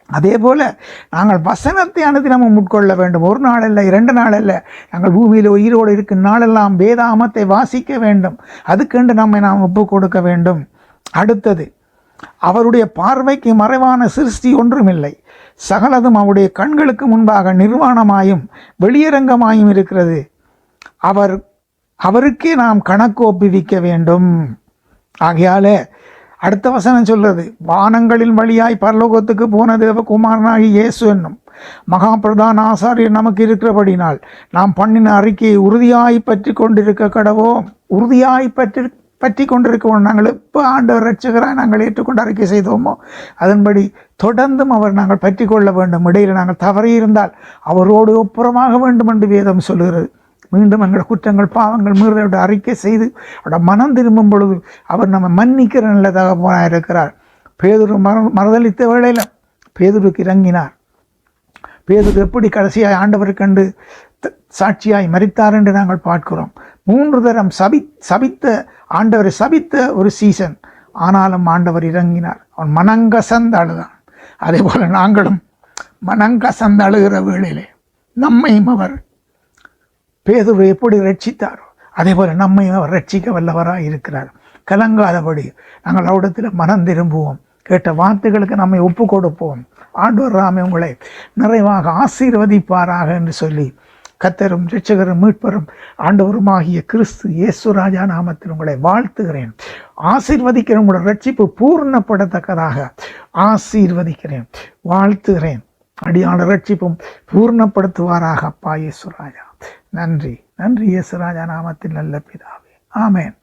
அதே போல் நாங்கள் வசனத்தை அனுதினமும் உட்கொள்ள வேண்டும். ஒரு நாள் அல்ல, 2 நாள் அல்ல, நாங்கள் பூமியில் உயிரோடு இருக்கும் நாளெல்லாம் வேதாமத்தை வாசிக்க வேண்டும். அதுக்கென்று நம்மை நாம் ஒப்பு கொடுக்க வேண்டும். அடுத்தது, அவருடைய பார்வைக்கு மறைவான சிருஷ்டி ஒன்றுமில்லை, சகலதும் அவருடைய கண்களுக்கு முன்பாக நிர்வாணமாயும் வெளியரங்கமாயும் இருக்கிறது. அவருக்கே நாம் கணக்கு ஒப்புவிக்க வேண்டும். ஆகையால் அடுத்த வசனம் சொல்றது, வானங்களின் வழியாய் பரலோகத்துக்கு போன தேவகுமாரனாகி இயேசு என்னும் மகா பிரதான ஆசாரியர் நமக்கு இருக்கிறபடினால் நாம் பண்ணின அறிக்கையை உறுதியாய் பற்றி கொண்டிருக்க கடவோம். உறுதியாய் பற்றி கொண்டிருக்கணும். நாங்கள் எப்போ ஆண்டவர் ரட்சகராக நாங்கள் ஏற்றுக்கொண்டு அறிக்கை செய்தோமோ அதன்படி தொடர்ந்தும் அவர் நாங்கள் பற்றி கொள்ள வேண்டும். இடையில் நாங்கள் தவறி இருந்தால் அவரோடு ஒப்புரமாக வேண்டும் என்று வேதம் சொல்லுகிறது. மீண்டும் எங்கள் குற்றங்கள் பாவங்கள் மீறலோட அறிக்கை செய்து அவரோட மனம் திரும்பும் பொழுது அவர் நம்ம மன்னிக்கிற நல்ல தகப்பனாக இருக்கிறார். பேதுரு மறுதளித்த வேளையில் பேதுருக்கு இறங்கினார். பேதுரு எப்படி கடைசியாய் ஆண்டவர் கண்டு சாட்சியாய் மரித்தார் என்று நாங்கள் பார்க்கிறோம். 3 தரம் சபித்த ஆண்டவரை சபித்த ஒரு சீசன். ஆனாலும் ஆண்டவர் இறங்கினார். அவன் மனங்கசந்து அழுதான். அதே போல் நாங்களும் மனங்கசந்து அழுகிற வேளையிலே நம்மையும் அவர் பேதுரு எப்படி ரட்சித்தாரோ அதே போல் நம்மையும் அவர் ரட்சிக்க வல்லவராக இருக்கிறார். கலங்காதபடி நாங்கள் அவரிடத்தில் மனம் திரும்புவோம். கேட்ட வார்த்தைகளுக்கு நம்மை ஒப்பு கொடுப்போம். ஆண்டவர் ராமே உங்களை நிறைவாக ஆசீர்வதிப்பாராக என்று சொல்லி கர்த்தரும் இரட்சகரும் மீட்பரும் ஆண்டவருமாகிய கிறிஸ்து இயேசு ராஜா நாமத்தில் உங்களை வாழ்த்துகிறேன். ஆசீர்வதிக்கிறேன். உங்களோட ரட்சிப்பு பூர்ணப்படத்தக்கதாக ஆசீர்வதிக்கிறேன், வாழ்த்துகிறேன். அடியான ரட்சிப்பும் பூர்ணப்படுத்துவாராக அப்பா இயேசு ராஜா. நன்றி, நன்றி இயேசு ராஜா நாமத்தில் நல்ல பிதாவே. ஆமேன்.